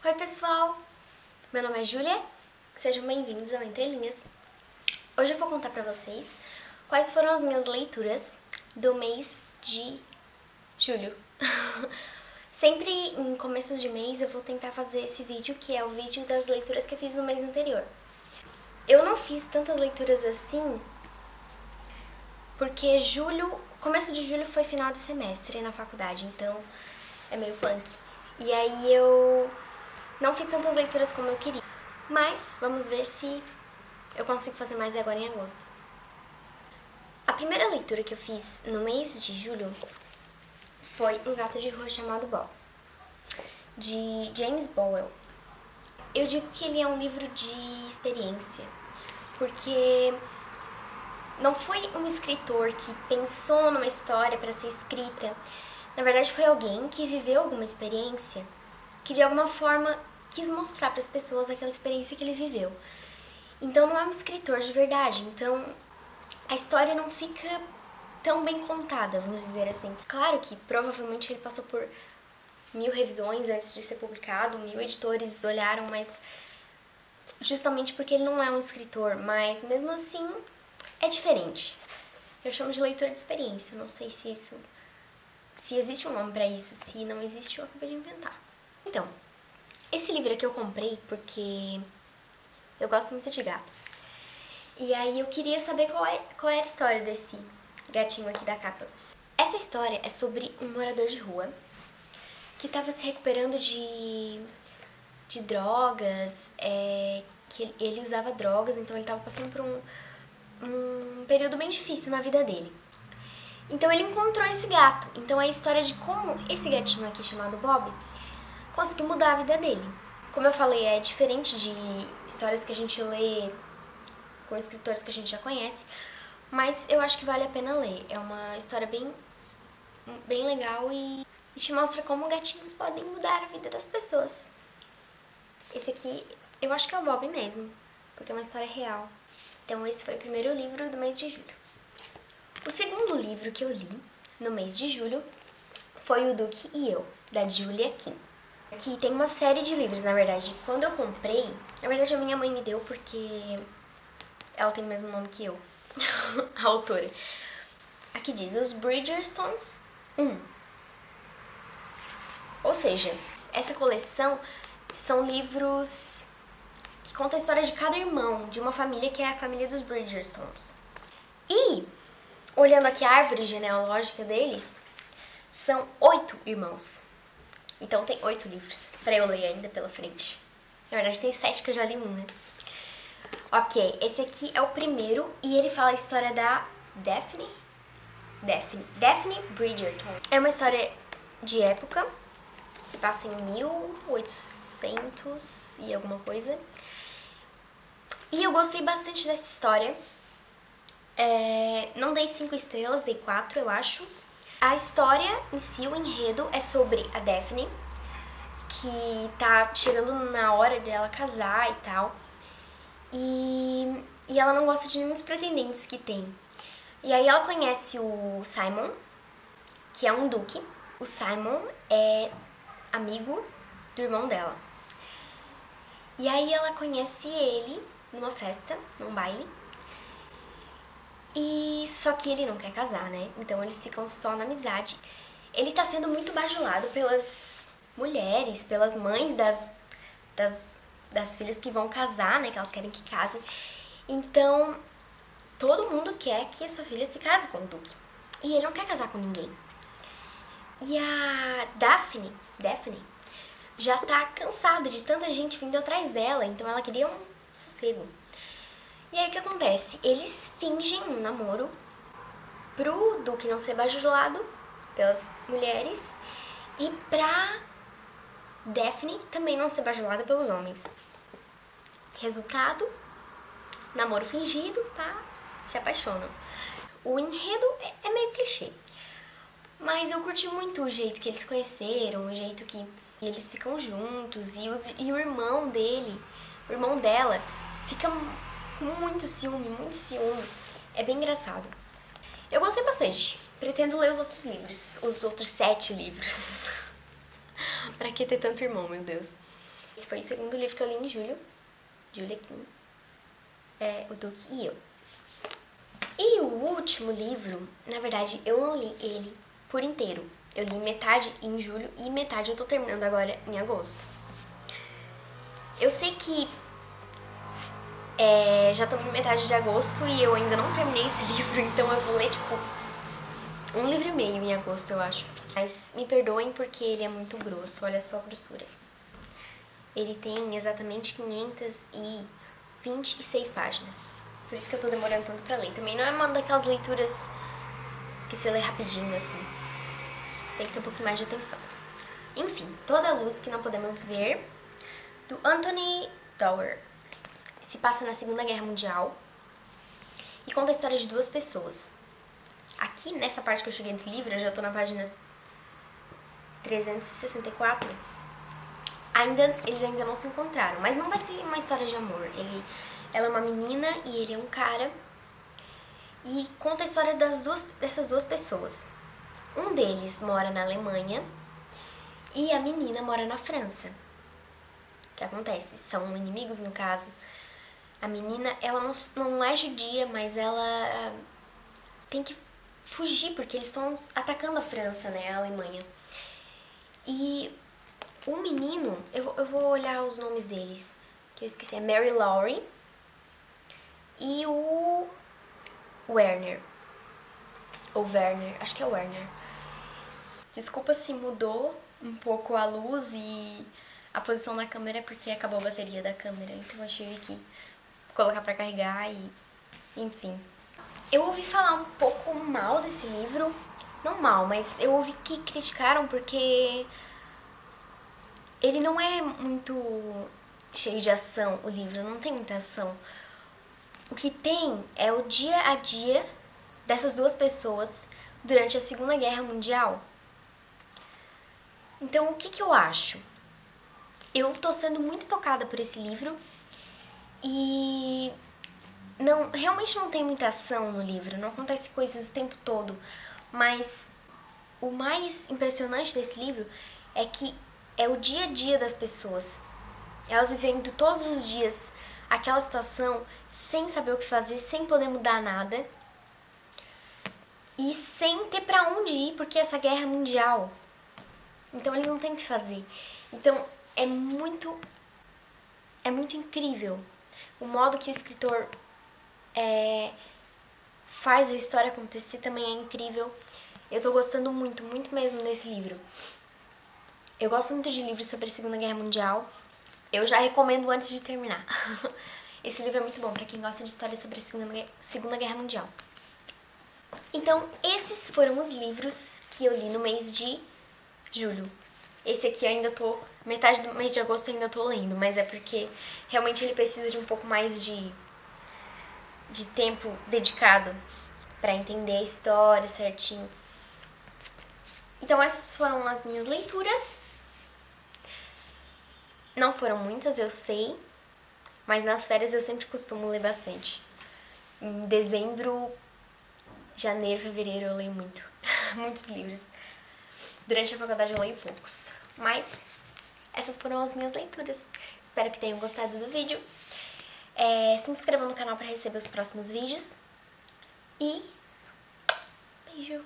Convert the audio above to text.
Oi pessoal, meu nome é Júlia, sejam bem-vindos ao Entre Linhas. Hoje eu vou contar pra vocês quais foram as minhas leituras do mês de julho. Sempre em começos de mês eu vou tentar fazer esse vídeo, que é o vídeo das leituras que eu fiz no mês anterior. Eu não fiz tantas leituras assim, porque começo de julho foi final de semestre na faculdade, então é meio punk. E aí eu não fiz tantas leituras como eu queria, mas vamos ver se eu consigo fazer mais agora em agosto. A primeira leitura que eu fiz no mês de julho foi Um Gato de Rua Chamado Bob, de James Bowell. Eu digo que ele é um livro de experiência, porque não foi um escritor que pensou numa história para ser escrita. Na verdade, foi alguém que viveu alguma experiência, que de alguma forma quis mostrar para as pessoas aquela experiência que ele viveu. Então não é um escritor de verdade, então a história não fica tão bem contada, vamos dizer assim. Claro que provavelmente ele passou por 1000 revisões antes de ser publicado, 1000 editores olharam, mas justamente porque ele não é um escritor, mas mesmo assim é diferente. Eu chamo de leitor de experiência, não sei se existe um nome pra isso, se não existe eu acabei de inventar. Então, esse livro aqui eu comprei porque eu gosto muito de gatos. E aí eu queria saber qual era a história desse gatinho aqui da capa. Essa história é sobre um morador de rua que estava se recuperando de drogas, que ele usava drogas, então ele estava passando por um período bem difícil na vida dele. Então ele encontrou esse gato. Então é a história de como esse gatinho aqui chamado Bob conseguiu mudar a vida dele. Como eu falei, é diferente de histórias que a gente lê com escritores que a gente já conhece, mas eu acho que vale a pena ler. É uma história bem legal e te mostra como gatinhos podem mudar a vida das pessoas. Esse aqui eu acho que é o Bob mesmo, porque é uma história real. Então esse foi o primeiro livro do mês de julho. O segundo livro que eu li no mês de julho foi O Duque e Eu, da Julia Kim. Que tem uma série de livros, na verdade. Quando eu comprei, na verdade a minha mãe me deu porque ela tem o mesmo nome que eu, a autora. Aqui diz Os Bridgertons 1. Ou seja, essa coleção são livros que contam a história de cada irmão, de uma família que é a família dos Bridgertons. E, olhando aqui a árvore genealógica deles, são 8 irmãos. Então tem 8 livros pra eu ler ainda pela frente. Na verdade tem 7 que eu já li um, né? Ok, esse aqui é o primeiro e ele fala a história da Daphne Bridgerton. É uma história de época, se passa em 1800 e alguma coisa. E eu gostei bastante dessa história. Não dei 5 estrelas, dei 4, eu acho. A história em si, o enredo, é sobre a Daphne, que tá chegando na hora dela casar e tal. E ela não gosta de nenhum dos pretendentes que tem. E aí ela conhece o Simon, que é um duque. O Simon é amigo do irmão dela. E aí ela conhece ele numa festa, num baile. E só que ele não quer casar, né? Então eles ficam só na amizade. Ele tá sendo muito bajulado pelas mulheres, pelas mães das filhas que vão casar, né? Que elas querem que casem. Então, todo mundo quer que a sua filha se case com o Duque. E ele não quer casar com ninguém. E a Daphne já tá cansada de tanta gente vindo atrás dela, então ela queria um sossego. E aí o que acontece? Eles fingem um namoro pro Duque não ser bajulado pelas mulheres e pra Daphne também não ser bajulada pelos homens. Resultado, namoro fingido, pá, se apaixonam. O enredo é meio clichê, mas eu curti muito o jeito que eles conheceram, o jeito que eles ficam juntos e o irmão dele, o irmão dela, fica com muito ciúme. É bem engraçado. Eu gostei bastante. Pretendo ler os outros livros, os outros 7 livros. Pra que ter tanto irmão, meu Deus. Esse foi o segundo livro que eu li em julho. Julia Kim. O Duque e eu. E o último livro, na verdade, eu não li ele por inteiro. Eu li metade em julho e metade eu tô terminando agora em agosto. Eu sei que já estamos em metade de agosto e eu ainda não terminei esse livro, então eu vou ler, tipo, um livro e meio em agosto, eu acho. Mas me perdoem porque ele é muito grosso, olha só a grossura. Ele tem exatamente 526 páginas. Por isso que eu tô demorando tanto pra ler. Também não é uma daquelas leituras que você lê rapidinho, assim. Tem que ter um pouquinho mais de atenção. Enfim, Toda a Luz que Não Podemos Ver, do Anthony Doerr. Se passa na Segunda Guerra Mundial e conta a história de duas pessoas. Aqui, nessa parte que eu cheguei do livro, eu já tô na página 364, eles ainda não se encontraram, mas não vai ser uma história de amor. Ela é uma menina e ele é um cara, e conta a história dessas duas pessoas. Um deles mora na Alemanha e a menina mora na França. O que acontece? São inimigos, no caso. A menina, ela não é judia, mas ela tem que fugir, porque eles estão atacando a França, né, a Alemanha. E o menino, eu vou olhar os nomes deles, que eu esqueci, é Mary Laurie e o Werner. Ou Werner, acho que é Werner. Desculpa se mudou um pouco a luz e a posição da câmera, porque acabou a bateria da câmera, então eu tive que colocar pra carregar e... enfim. Eu ouvi falar um pouco mal desse livro, não mal, mas eu ouvi que criticaram porque ele não é muito cheio de ação, o livro, não tem muita ação. O que tem é o dia a dia dessas duas pessoas durante a Segunda Guerra Mundial. Então, o que eu acho? Eu tô sendo muito tocada por esse livro e realmente não tem muita ação no livro, não acontece coisas o tempo todo, mas o mais impressionante desse livro é que é o dia a dia das pessoas. Elas vivendo todos os dias aquela situação sem saber o que fazer, sem poder mudar nada e sem ter pra onde ir, porque essa guerra é mundial. Então eles não têm o que fazer. Então é muito incrível o modo que o escritor faz a história acontecer, também é incrível. Eu tô gostando muito, muito mesmo desse livro. Eu gosto muito de livros sobre a Segunda Guerra Mundial. Eu já recomendo antes de terminar. Esse livro é muito bom pra quem gosta de história sobre a Segunda Guerra Mundial. Então, esses foram os livros que eu li no mês de julho. Esse aqui ainda tô... metade do mês de agosto eu ainda tô lendo, mas é porque realmente ele precisa de um pouco mais de tempo dedicado pra entender a história certinho. Então essas foram as minhas leituras. Não foram muitas, eu sei, mas nas férias eu sempre costumo ler bastante. Em dezembro, janeiro, fevereiro eu leio muito, muitos livros. Durante a faculdade eu leio poucos, mas essas foram as minhas leituras. Espero que tenham gostado do vídeo. Se inscrevam no canal para receber os próximos vídeos. E beijo!